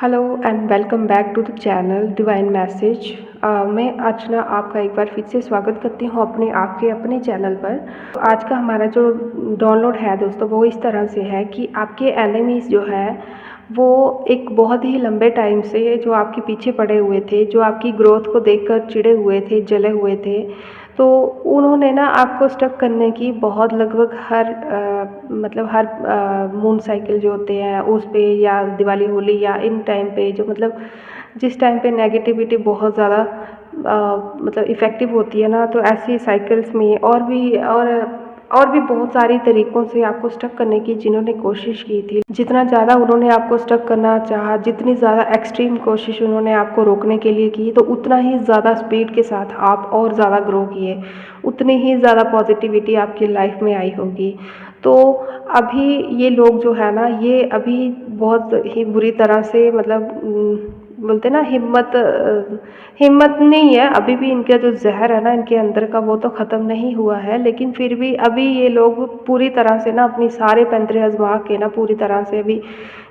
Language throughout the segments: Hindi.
Hello and welcome back to the channel divine message. मैं अर्चना आपका एक बार फिर से स्वागत करती हूँ आपके अपने चैनल पर। तो आज का हमारा जो डाउनलोड है दोस्तों वो इस तरह से है कि आपके एनिमीज़ जो है वो एक बहुत ही लंबे टाइम से जो आपके पीछे पड़े हुए थे, जो आपकी ग्रोथ को देखकर चिढ़े हुए थे, जले हुए थे, तो उन्होंने ना आपको स्टक करने की बहुत लगभग हर मून साइकिल जो होते हैं उस पे या दिवाली होली या इन टाइम पे जो मतलब जिस टाइम पे नेगेटिविटी बहुत ज़्यादा मतलब इफ़ेक्टिव होती है ना, तो ऐसी साइकिल्स में और भी बहुत सारी तरीक़ों से आपको स्टक करने की जिन्होंने कोशिश की थी। जितना ज़्यादा उन्होंने आपको स्टक करना चाहा, जितनी ज़्यादा एक्सट्रीम कोशिश उन्होंने आपको रोकने के लिए की, तो उतना ही ज़्यादा स्पीड के साथ आप और ज़्यादा ग्रो किए, उतनी ही ज़्यादा पॉजिटिविटी आपकी लाइफ में आई होगी। तो अभी ये लोग जो है ना, ये अभी बहुत ही बुरी तरह से मतलब बोलते ना हिम्मत नहीं है, अभी भी इनका जो ज़हर है ना इनके अंदर का वो तो ख़त्म नहीं हुआ है, लेकिन फिर भी अभी ये लोग पूरी तरह से ना अपनी सारे पैंतरे आजमा के ना पूरी तरह से अभी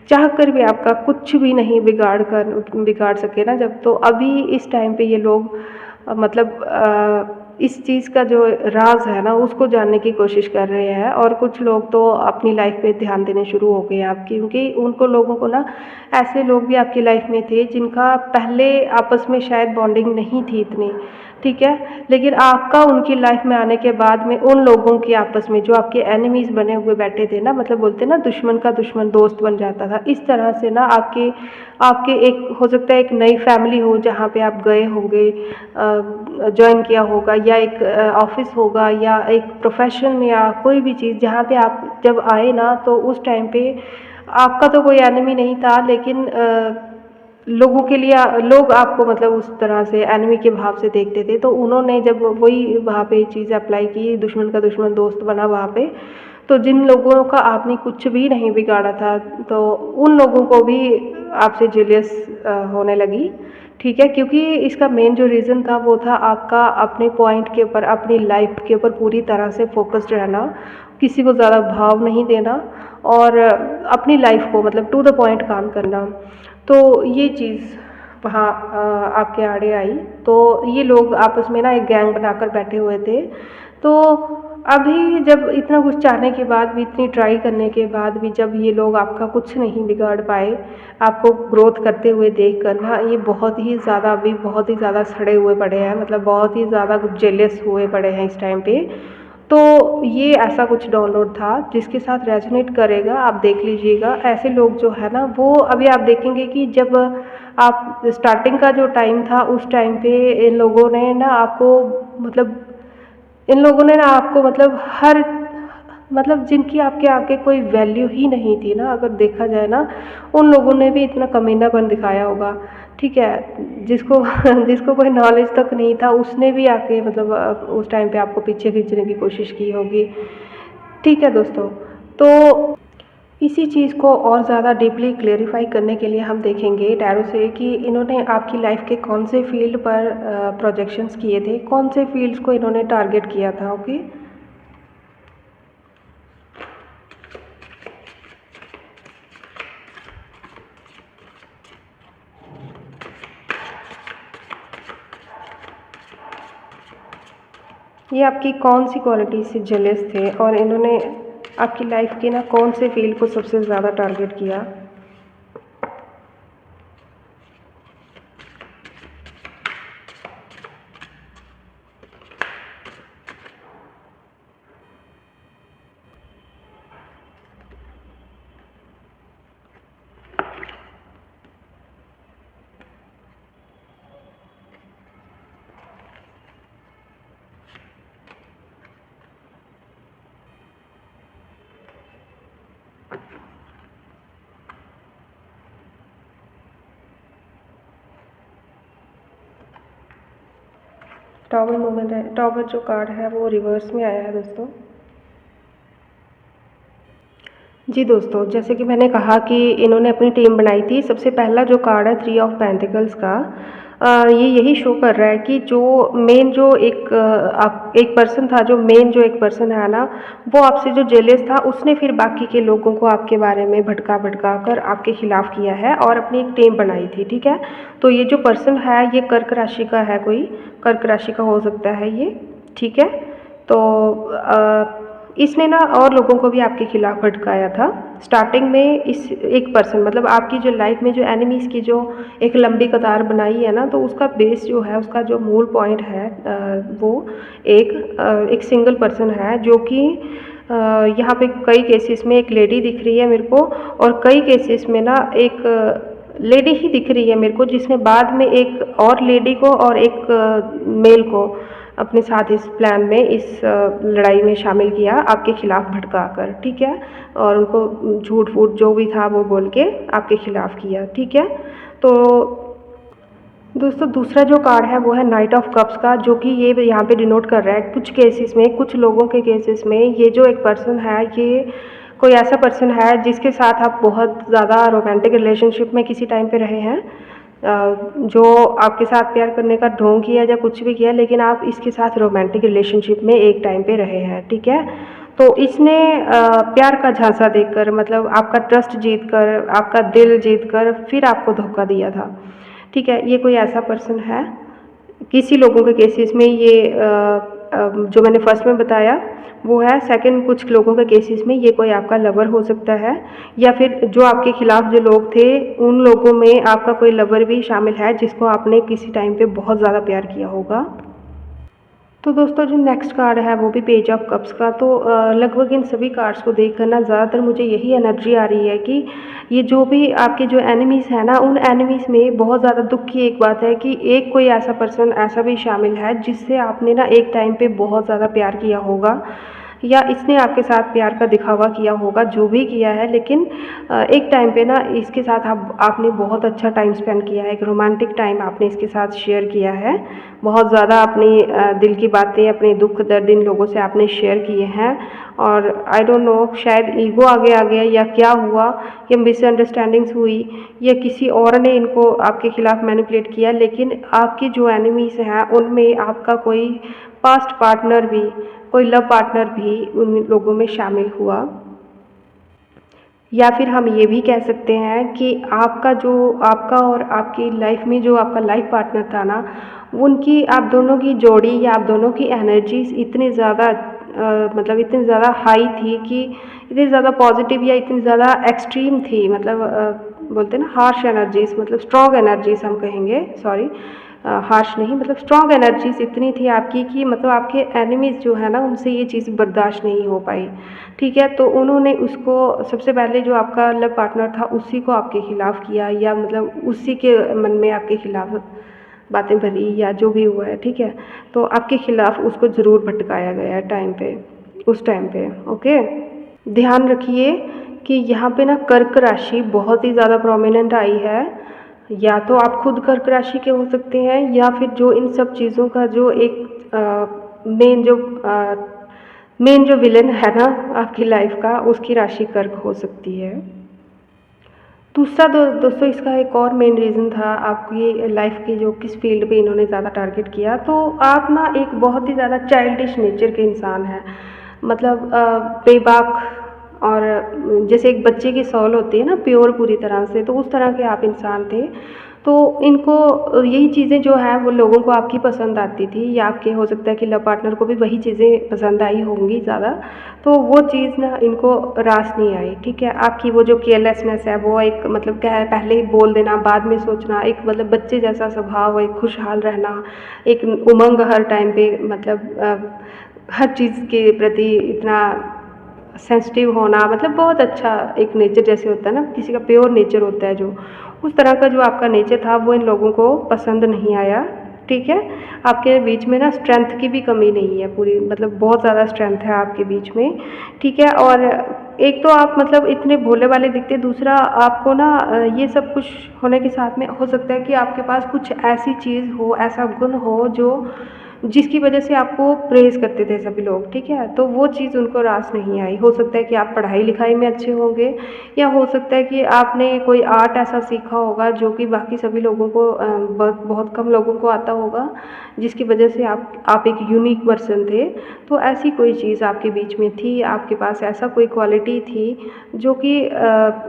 चाह कर भी आपका कुछ भी नहीं बिगाड़ सके ना जब, तो अभी इस टाइम पे ये लोग इस चीज़ का जो राज है ना उसको जानने की कोशिश कर रहे हैं। और कुछ लोग तो अपनी लाइफ पे ध्यान देने शुरू हो गए हैं आपकी, क्योंकि उनको लोगों को ना ऐसे लोग भी आपकी लाइफ में थे जिनका पहले आपस में शायद बॉन्डिंग नहीं थी इतनी, ठीक है, लेकिन आपका उनकी लाइफ में आने के बाद में उन लोगों की आपस में जो आपके एनिमीज़ बने हुए बैठे थे ना, मतलब बोलते ना दुश्मन का दुश्मन दोस्त बन जाता था, इस तरह से ना आपके आपके एक हो सकता है एक नई फैमिली हो जहाँ पे आप गए होंगे, जॉइन किया होगा, या एक ऑफिस होगा या एक प्रोफेशन या कोई भी चीज़ जहाँ पे आप जब आए ना, तो उस टाइम पे आपका तो कोई एनिमी नहीं था, लेकिन लोगों के लिए लोग आपको मतलब उस तरह से एनिमी के भाव से देखते थे। तो उन्होंने जब वही वहाँ पे चीज़ अप्लाई की, दुश्मन का दुश्मन दोस्त बना वहाँ पे, तो जिन लोगों का आपने कुछ भी नहीं बिगाड़ा था, तो उन लोगों को भी आपसे जेलियस होने लगी, ठीक है, क्योंकि इसका मेन जो रीज़न था वो था आपका अपने पॉइंट के ऊपर, अपनी लाइफ के ऊपर पूरी तरह से फोकस्ड रहना, किसी को ज़्यादा भाव नहीं देना और अपनी लाइफ को मतलब टू द पॉइंट काम करना। तो ये चीज़ वहाँ आपके आड़े आई, तो ये लोग आपस में ना एक गैंग बनाकर बैठे हुए थे। तो अभी जब इतना कुछ चाहने के बाद भी, इतनी ट्राई करने के बाद भी जब ये लोग आपका कुछ नहीं बिगाड़ पाए, आपको ग्रोथ करते हुए देख कर ना ये बहुत ही ज़्यादा अभी बहुत ही ज़्यादा सड़े हुए पड़े हैं, मतलब बहुत ही ज़्यादा जेलस हुए पड़े हैं इस टाइम पे। तो ये ऐसा कुछ डाउनलोड था जिसके साथ रेजोनेट करेगा, आप देख लीजिएगा। ऐसे लोग जो है ना वो अभी आप देखेंगे कि जब आप स्टार्टिंग का जो टाइम था उस टाइम पे इन लोगों ने ना आपको मतलब इन लोगों ने ना आपको मतलब हर मतलब जिनकी आपके आगे कोई वैल्यू ही नहीं थी ना, अगर देखा जाए ना, उन लोगों ने भी इतना कमीनापन दिखाया होगा, ठीक है, जिसको जिसको कोई नॉलेज तक नहीं था उसने भी आके मतलब उस टाइम पे आपको पीछे खींचने की कोशिश की होगी, ठीक है दोस्तों। तो इसी चीज़ को और ज़्यादा डीपली क्लेरिफाई करने के लिए हम देखेंगे टैरो से कि इन्होंने आपकी लाइफ के कौन से फील्ड पर प्रोजेक्शंस किए थे, कौन से फील्ड्स को इन्होंने टारगेट किया था। ओके, ये आपकी कौन सी क्वालिटी से जेलस थे और इन्होंने आपकी लाइफ के ना कौन से फील्ड को सबसे ज़्यादा टारगेट किया। टॉवर मूवमेंट है, टॉवर जो कार्ड है वो रिवर्स में आया है दोस्तों। जी दोस्तों, जैसे कि मैंने कहा कि इन्होंने अपनी टीम बनाई थी। सबसे पहला जो कार्ड है 3 ऑफ पेंटिकल्स का, ये यही शो कर रहा है कि जो मेन जो आप एक पर्सन था, जो मेन जो एक पर्सन है ना, वो आपसे जो जेलस था, उसने फिर बाकी के लोगों को आपके बारे में भड़का भड़का कर आपके खिलाफ किया है और अपनी एक टीम बनाई थी, ठीक है। तो ये जो पर्सन है ये कर्क राशि का है, कोई कर्क राशि का हो सकता है ये, ठीक है। तो इसने ना और लोगों को भी आपके खिलाफ भड़काया था। स्टार्टिंग में इस एक पर्सन मतलब आपकी जो लाइफ में जो एनिमीज़ की जो एक लंबी कतार बनाई है ना, तो उसका बेस जो है, उसका जो मूल पॉइंट है, वो एक सिंगल पर्सन है, जो कि यहाँ पे कई केसेस में एक लेडी दिख रही है मेरे को, और कई केसेस में ना एक लेडी ही दिख रही है मेरे को, जिसने बाद में एक और लेडी को और एक मेल को अपने साथ इस प्लान में, इस लड़ाई में शामिल किया, आपके खिलाफ भड़का कर, ठीक है। और उनको झूठ फूट जो भी था वो बोल के आपके खिलाफ किया, ठीक है। तो दोस्तों दूसरा जो कार्ड है वो है नाइट ऑफ कप्स का, जो कि ये यहाँ पे डिनोट कर रहा है कुछ केसेस में, कुछ लोगों के केसेस में, ये जो एक पर्सन है, ये कोई ऐसा पर्सन है जिसके साथ आप बहुत ज़्यादा रोमांटिक रिलेशनशिप में किसी टाइम पे रहे हैं, जो आपके साथ प्यार करने का ढोंग किया या कुछ भी किया, लेकिन आप इसके साथ रोमांटिक रिलेशनशिप में एक टाइम पे रहे हैं, ठीक है। तो इसने प्यार का झांसा देकर, मतलब आपका ट्रस्ट जीत कर, आपका दिल जीत कर फिर आपको धोखा दिया था, ठीक है। ये कोई ऐसा पर्सन है। किसी लोगों के केसेस में ये जो मैंने फर्स्ट में बताया वो है। सेकंड, कुछ लोगों के केसेस में ये कोई आपका लवर हो सकता है, या फिर जो आपके खिलाफ जो लोग थे उन लोगों में आपका कोई लवर भी शामिल है, जिसको आपने किसी टाइम पे बहुत ज़्यादा प्यार किया होगा। तो दोस्तों जो नेक्स्ट कार्ड है वो भी पेज ऑफ कप्स का। तो लगभग इन सभी कार्ड्स को देख कर ना ज़्यादातर मुझे यही एनर्जी आ रही है कि ये जो भी आपके जो एनिमीज़ हैं ना, उन एनिमीज़ में बहुत ज़्यादा दुख की एक बात है कि एक कोई ऐसा पर्सन ऐसा भी शामिल है जिससे आपने ना एक टाइम पे बहुत ज़्यादा प्यार किया होगा, या इसने आपके साथ प्यार का दिखावा किया होगा, जो भी किया है, लेकिन एक टाइम पे ना इसके साथ आपने बहुत अच्छा टाइम स्पेंड किया है, एक रोमांटिक टाइम आपने इसके साथ शेयर किया है, बहुत ज़्यादा अपनी दिल की बातें, अपने दुख दर्द इन लोगों से आपने शेयर किए हैं। और आई डोंट नो, शायद ईगो आगे आ गया या क्या हुआ, या मिसअंडरस्टैंडिंग्स हुई, या किसी और ने इनको आपके खिलाफ मैनिपुलेट किया, लेकिन आपकी जो एनिमीज़ हैं उनमें आपका कोई पास्ट पार्टनर भी, कोई लव पार्टनर भी उन लोगों में शामिल हुआ। या फिर हम ये भी कह सकते हैं कि आपका और आपकी लाइफ में जो आपका लाइफ पार्टनर था ना, उनकी, आप दोनों की जोड़ी या आप दोनों की एनर्जीज इतनी ज़्यादा मतलब इतनी ज़्यादा हाई थी कि इतनी ज़्यादा पॉजिटिव या इतनी ज़्यादा एक्सट्रीम थी, मतलब बोलते हैं ना हार्श एनर्जीज, मतलब स्ट्रॉन्ग एनर्जीज हम कहेंगे, सॉरी, हार्श नहीं, मतलब स्ट्रॉन्ग एनर्जीज इतनी थी आपकी कि मतलब आपके एनिमीज़ जो है ना, उनसे ये चीज़ बर्दाश्त नहीं हो पाई, ठीक है। तो उन्होंने उसको, सबसे पहले जो आपका लव पार्टनर था उसी को आपके खिलाफ किया, या मतलब उसी के मन में आपके खिलाफ बातें भरी या जो भी हुआ है, ठीक है। तो आपके खिलाफ उसको ज़रूर भटकाया गया है टाइम पे, उस टाइम पे, ओके। ध्यान रखिए कि यहाँ पे ना कर्क राशि बहुत ही ज़्यादा प्रोमिनेंट आई है। या तो आप खुद कर्क राशि के हो सकते हैं, या फिर जो इन सब चीज़ों का जो एक मेन जो विलन है ना आपकी लाइफ का, उसकी राशि कर्क हो सकती है। दूसरा दोस्तों इसका एक और मेन रीज़न था आपकी लाइफ की, जो किस फील्ड पे इन्होंने ज़्यादा टारगेट किया। तो आप ना एक बहुत ही ज़्यादा चाइल्डिश नेचर के इंसान हैं, मतलब बेबाक, और जैसे एक बच्चे की सोल होती है ना प्योर पूरी तरह से, तो उस तरह के आप इंसान थे। तो इनको यही चीज़ें जो हैं वो लोगों को आपकी पसंद आती थी, या आपके हो सकता है कि लव पार्टनर को भी वही चीज़ें पसंद आई होंगी ज़्यादा। तो वो चीज़ ना इनको रास नहीं आई, ठीक है। आपकी वो जो केयरलेसनेस है, वो एक मतलब क्या है, पहले ही बोल देना बाद में सोचना, एक मतलब बच्चे जैसा स्वभाव, एक खुशहाल रहना, एक उमंग हर टाइम पे, मतलब हर चीज़ के प्रति इतना सेंसिटिव होना, मतलब बहुत अच्छा एक नेचर जैसे होता है ना, किसी का प्योर नेचर होता है, जो उस तरह का जो आपका नेचर था वो इन लोगों को पसंद नहीं आया, ठीक है। आपके बीच में ना स्ट्रेंथ की भी कमी नहीं है पूरी, मतलब बहुत ज़्यादा स्ट्रेंथ है आपके बीच में, ठीक है। और एक तो आप मतलब इतने भोले वाले दिखते, दूसरा आपको ना ये सब कुछ होने के साथ में हो सकता है कि आपके पास कुछ ऐसी चीज़ हो, ऐसा गुण हो जो जिसकी वजह से आपको प्रेज़ करते थे सभी लोग, ठीक है? तो वो चीज़ उनको रास नहीं आई। हो सकता है कि आप पढ़ाई-लिखाई में अच्छे होंगे, या हो सकता है कि आपने कोई आर्ट ऐसा सीखा होगा जो कि बाकी सभी लोगों को बहुत कम लोगों को आता होगा, जिसकी वजह से आप एक यूनिक पर्सन थे। तो ऐसी कोई चीज़ आपके बीच में थी, आपके पास ऐसा कोई क्वालिटी थी जो कि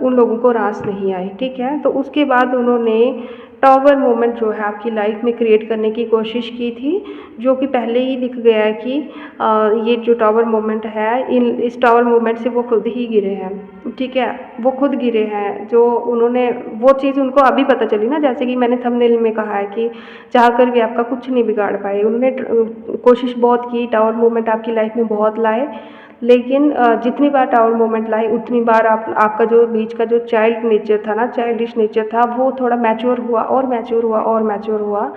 उन लोगों को रास नहीं आई, ठीक है? तो उसके बाद उन्होंने टॉवर मोमेंट जो है आपकी लाइफ में क्रिएट करने की कोशिश की थी, जो कि पहले ही दिख गया है कि ये जो टॉवर मोमेंट है, इस टॉवर मोमेंट से वो खुद ही गिरे हैं, ठीक है? वो खुद गिरे हैं, जो उन्होंने वो चीज़ उनको अभी पता चली ना, जैसे कि मैंने थंबनेल में कहा है कि चाह कर भी आपका कुछ नहीं बिगाड़ पाए। उन्होंने कोशिश बहुत की, टावर मोमेंट आपकी लाइफ में बहुत लाए, लेकिन जितनी बार टावर मोमेंट लाए उतनी बार आपका जो बीच का जो चाइल्ड नेचर था ना, चाइल्डिश नेचर था, वो थोड़ा मैच्योर हुआ और मैच्योर हुआ और मैच्योर हुआ,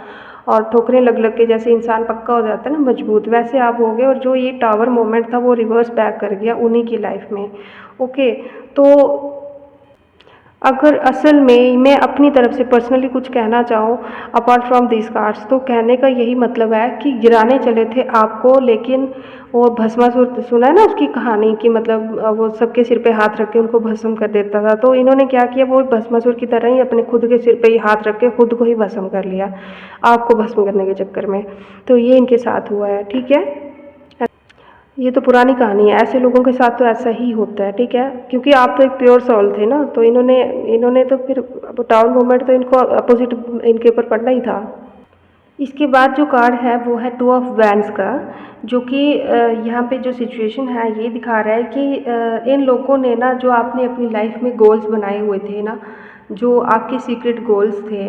और ठोकरें लग लग के जैसे इंसान पक्का हो जाता है ना, मजबूत, वैसे आप हो गए। और जो ये टावर मोमेंट था वो रिवर्स बैक कर गया उन्हीं की लाइफ में। ओके, तो अगर असल में मैं अपनी तरफ से पर्सनली कुछ कहना चाहूँ अपार्ट फ्रॉम दिस कार्ड्स, तो कहने का यही मतलब है कि गिराने चले थे आपको, लेकिन वो भस्मासुर, सुना है ना उसकी कहानी कि मतलब वो सबके सिर पे हाथ रख के उनको भस्म कर देता था। तो इन्होंने क्या किया, वो भस्मासुर की तरह ही अपने खुद के सिर पे ही हाथ रख के खुद को ही भस्म कर लिया, आपको भस्म करने के चक्कर में। तो ये इनके साथ हुआ है, ठीक है? ये तो पुरानी कहानी है, ऐसे लोगों के साथ तो ऐसा ही होता है, ठीक है? क्योंकि आप तो एक प्योर सोल थे ना, तो इन्होंने तो फिर टाउन मूवमेंट तो इनको अपोजिट इनके ऊपर पड़ना ही था। इसके बाद जो कार्ड है वो है टू ऑफ वैंड्स का, जो कि यहाँ पे जो सिचुएशन है ये दिखा रहा है कि इन लोगों ने ना, जो आपने अपनी लाइफ में गोल्स बनाए हुए थे ना, जो आपके सीक्रेट गोल्स थे,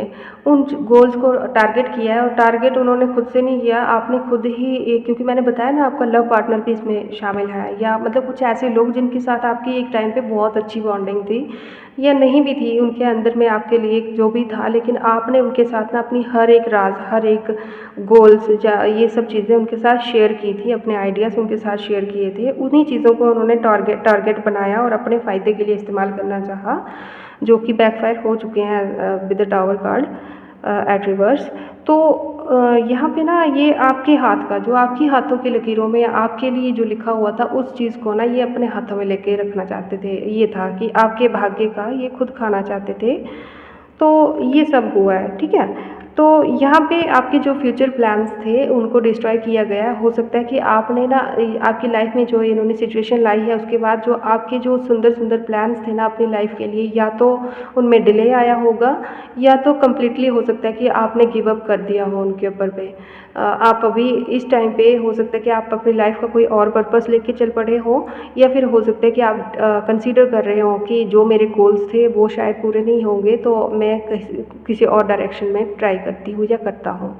उन गोल्स को टारगेट किया है। और टारगेट उन्होंने खुद से नहीं किया, आपने खुद ही, क्योंकि मैंने बताया ना आपका लव पार्टनर भी इसमें शामिल है, या मतलब कुछ ऐसे लोग जिनके साथ आपकी एक टाइम पे बहुत अच्छी बॉन्डिंग थी, या नहीं भी थी, उनके अंदर में आपके लिए जो भी था, लेकिन आपने उनके साथ ना अपनी हर एक राज, हर एक गोल्स, ये सब चीज़ें उनके साथ शेयर की थी, अपने आइडियाज़ उनके साथ शेयर किए थे। उन्हीं चीज़ों को उन्होंने टारगेट बनाया और अपने फ़ायदे के लिए इस्तेमाल करना चाहा, जो कि बैकफायर हो चुके हैं with the tower card at reverse. तो यहाँ पे ना ये आपके हाथ का, जो आपकी हाथों की लकीरों में आपके लिए जो लिखा हुआ था, उस चीज़ को ना ये अपने हाथों में लेके रखना चाहते थे। ये था कि आपके भाग्य का ये खुद खाना चाहते थे। तो ये सब हुआ है, ठीक है? तो यहाँ पे आपके जो फ्यूचर प्लान्स थे उनको डिस्ट्रॉय किया गया। हो सकता है कि आपने ना आपकी लाइफ में जो इन्होंने सिचुएशन लाई है, उसके बाद जो आपके जो सुंदर सुंदर प्लान्स थे ना अपनी लाइफ के लिए, या तो उनमें डिले आया होगा, या तो कम्प्लीटली हो सकता है कि आपने गिव अप कर दिया हो उनके ऊपर पे। आप अभी इस टाइम पे हो सकता है कि आप अपनी लाइफ का कोई और पर्पस लेके चल पड़े हो, या फिर हो सकता है कि आप कंसीडर कर रहे हो कि जो मेरे गोल्स थे वो शायद पूरे नहीं होंगे, तो मैं किसी और डायरेक्शन में ट्राई करती हूँ या करता हूँ,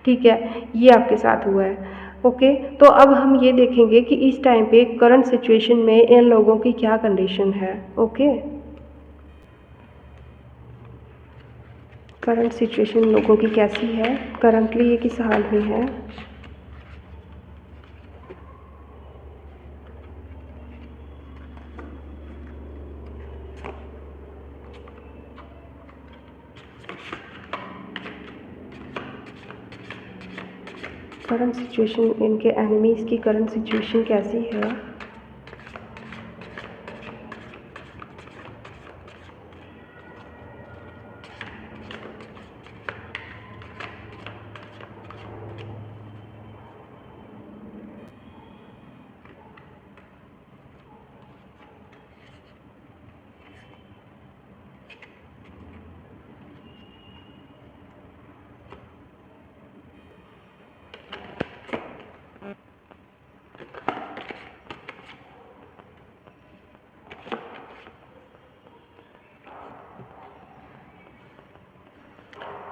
ठीक है? ये आपके साथ हुआ है। ओके, तो अब हम ये देखेंगे कि इस टाइम पे करंट सिचुएशन में इन लोगों की क्या कंडीशन है। ओके, करंट सिचुएशन लोगों की कैसी है, करंटली ये किस हाल में है। करंट सिचुएशन, इनके एनिमीज़ की करंट सिचुएशन कैसी है।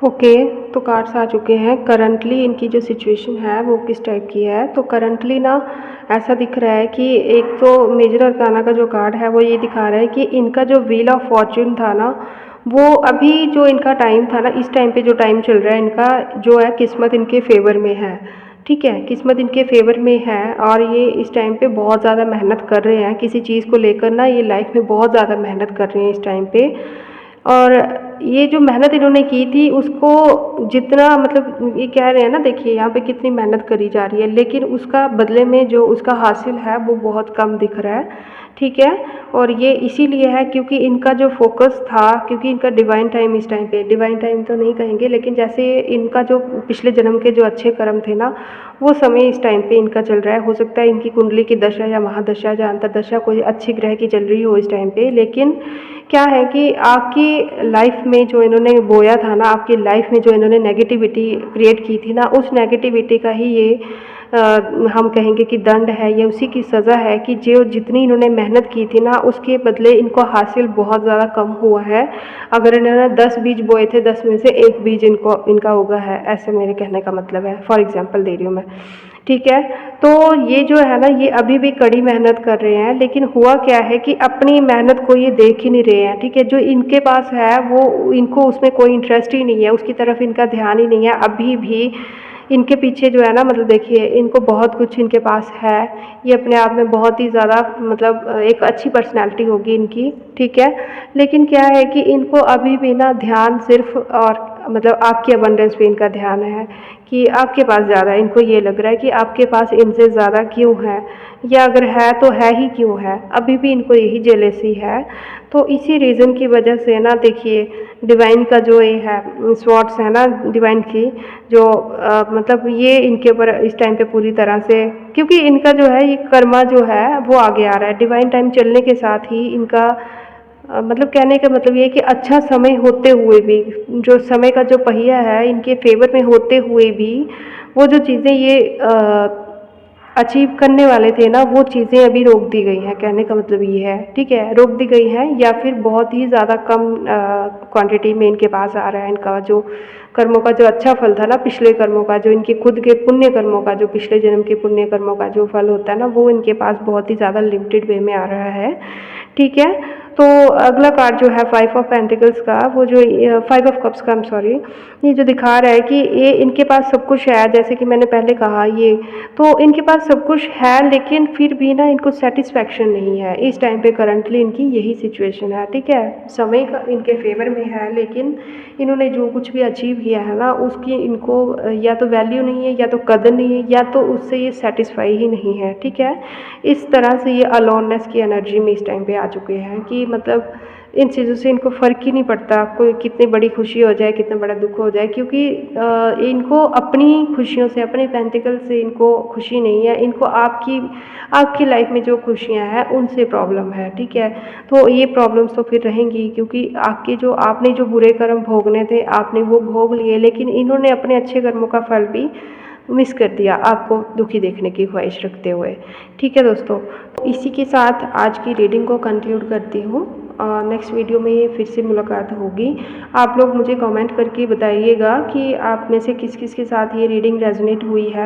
ओके, तो कार्ड्स आ चुके हैं। करंटली इनकी जो सिचुएशन है वो किस टाइप की है। तो करंटली ना ऐसा दिख रहा है कि एक तो मेजर अरकाना का जो कार्ड है वो ये दिखा रहा है कि इनका जो व्हील ऑफ फॉर्च्यून था ना, वो अभी जो इनका टाइम था ना, इस टाइम पे जो टाइम चल रहा है इनका, जो है किस्मत इनके फेवर में है, ठीक है? किस्मत इनके फेवर में है, और ये इस टाइम पे बहुत ज़्यादा मेहनत कर रहे हैं किसी चीज़ को लेकर ना, ये लाइफ में बहुत ज़्यादा मेहनत कर रहे हैं इस टाइम पे। और ये जो मेहनत इन्होंने की थी उसको जितना मतलब ये कह रहे हैं ना, देखिए यहाँ पे कितनी मेहनत करी जा रही है, लेकिन उसका बदले में जो उसका हासिल है वो बहुत कम दिख रहा है, ठीक है। और ये इसीलिए है क्योंकि इनका जो फ़ोकस था, क्योंकि इनका डिवाइन टाइम इस टाइम पे, डिवाइन टाइम तो नहीं कहेंगे लेकिन जैसे इनका जो पिछले जन्म के जो अच्छे कर्म थे ना, वो समय इस टाइम पे इनका चल रहा है। हो सकता है इनकी कुंडली की दशा या महादशा या अंतर्दशा कोई अच्छे ग्रह की चल रही हो इस टाइम पे, लेकिन क्या है कि आपकी लाइफ में जो इन्होंने बोया था ना, आपकी लाइफ में जो इन्होंने नेगेटिविटी क्रिएट की थी ना, उस नेगेटिविटी का ही ये हम कहेंगे कि दंड है, ये उसी की सज़ा है कि जो जितनी इन्होंने मेहनत की थी ना, उसके बदले इनको हासिल बहुत ज़्यादा कम हुआ है। अगर इन्होंने 10 बीज बोए थे, 10 में से 1 बीज इनका उगा है, ऐसे मेरे कहने का मतलब है, फॉर एग्ज़ाम्पल दे रही हूँ मैं, ठीक है। तो ये जो है ना, ये अभी भी कड़ी मेहनत कर रहे हैं, लेकिन हुआ क्या है कि अपनी मेहनत को ये देख ही नहीं रहे हैं, ठीक है। जो इनके पास है वो इनको उसमें कोई इंटरेस्ट ही नहीं है, उसकी तरफ इनका ध्यान ही नहीं है अभी भी। इनके पीछे जो है ना, मतलब देखिए इनको बहुत कुछ इनके पास है, ये अपने आप में बहुत ही ज़्यादा मतलब एक अच्छी पर्सनैलिटी होगी इनकी, ठीक है। लेकिन क्या है कि इनको अभी भी ना ध्यान सिर्फ और मतलब आपकी अबंडेंस पे इनका ध्यान है कि आपके पास ज़्यादा है। इनको ये लग रहा है कि आपके पास इनसे ज़्यादा क्यों है, या अगर है तो है ही क्यों है, अभी भी इनको यही जेलेसी है। तो इसी रीज़न की वजह से ना, देखिए डिवाइन का जो ये है स्वॉट्स है ना, डिवाइन की जो मतलब ये इनके ऊपर इस टाइम पे पूरी तरह से, क्योंकि इनका जो है ये कर्मा जो है वो आगे आ रहा है। डिवाइन टाइम चलने के साथ ही इनका मतलब कहने का मतलब ये है कि अच्छा समय होते हुए भी, जो समय का जो पहिया है इनके फेवर में होते हुए भी, वो जो चीज़ें ये अचीव करने वाले थे ना, वो चीज़ें अभी रोक दी गई हैं। कहने का मतलब ये है, ठीक है, रोक दी गई हैं, या फिर बहुत ही ज़्यादा कम क्वांटिटी में इनके पास आ रहा है। इनका जो कर्मों का जो अच्छा फल था ना, पिछले कर्मों का, जो इनके खुद के पुण्य कर्मों का, जो पिछले जन्म के पुण्य कर्मों का जो फल होता है ना, वो इनके पास बहुत ही ज़्यादा लिमिटेड वे में आ रहा है, ठीक है। तो अगला कार्ड जो है 5 ऑफ पेंटिकल्स का, वो जो 5 ऑफ कप्स का, आई एम सॉरी, ये जो दिखा रहा है कि ये इनके पास सब कुछ है, जैसे कि मैंने पहले कहा, ये तो इनके पास सब कुछ है, लेकिन फिर भी ना इनको सेटिस्फैक्शन नहीं है इस टाइम पे। करंटली इनकी यही सिचुएशन है, ठीक है। समय का इनके फेवर में है, लेकिन इन्होंने जो कुछ भी अचीव किया है ना, उसकी इनको या तो वैल्यू नहीं है, या तो कदर नहीं है, या तो उससे ये सेटिस्फाई ही नहीं है, ठीक है। इस तरह से ये अलोननेस की एनर्जी में इस टाइम पे आ चुके हैं कि मतलब इन चीज़ों से इनको फ़र्क ही नहीं पड़ता, कोई कितनी बड़ी खुशी हो जाए, कितना बड़ा दुख हो जाए, क्योंकि इनको अपनी खुशियों से, अपने पेंटिकल से इनको खुशी नहीं है। इनको आपकी लाइफ में जो खुशियाँ हैं उनसे प्रॉब्लम है, ठीक है। तो ये प्रॉब्लम्स तो फिर रहेंगी, क्योंकि आपने जो बुरे कर्म भोगने थे आपने वो भोग लिए, लेकिन इन्होंने अपने अच्छे कर्मों का फल भी मिस कर दिया, आपको दुखी देखने की ख्वाहिश रखते हुए, ठीक है दोस्तों। तो इसी के साथ आज की रीडिंग को कंक्लूड करती हूँ। नेक्स्ट वीडियो में फिर से मुलाकात होगी। आप लोग मुझे कमेंट करके बताइएगा कि आप में से किस किस के साथ ये रीडिंग रेजोनेट हुई है।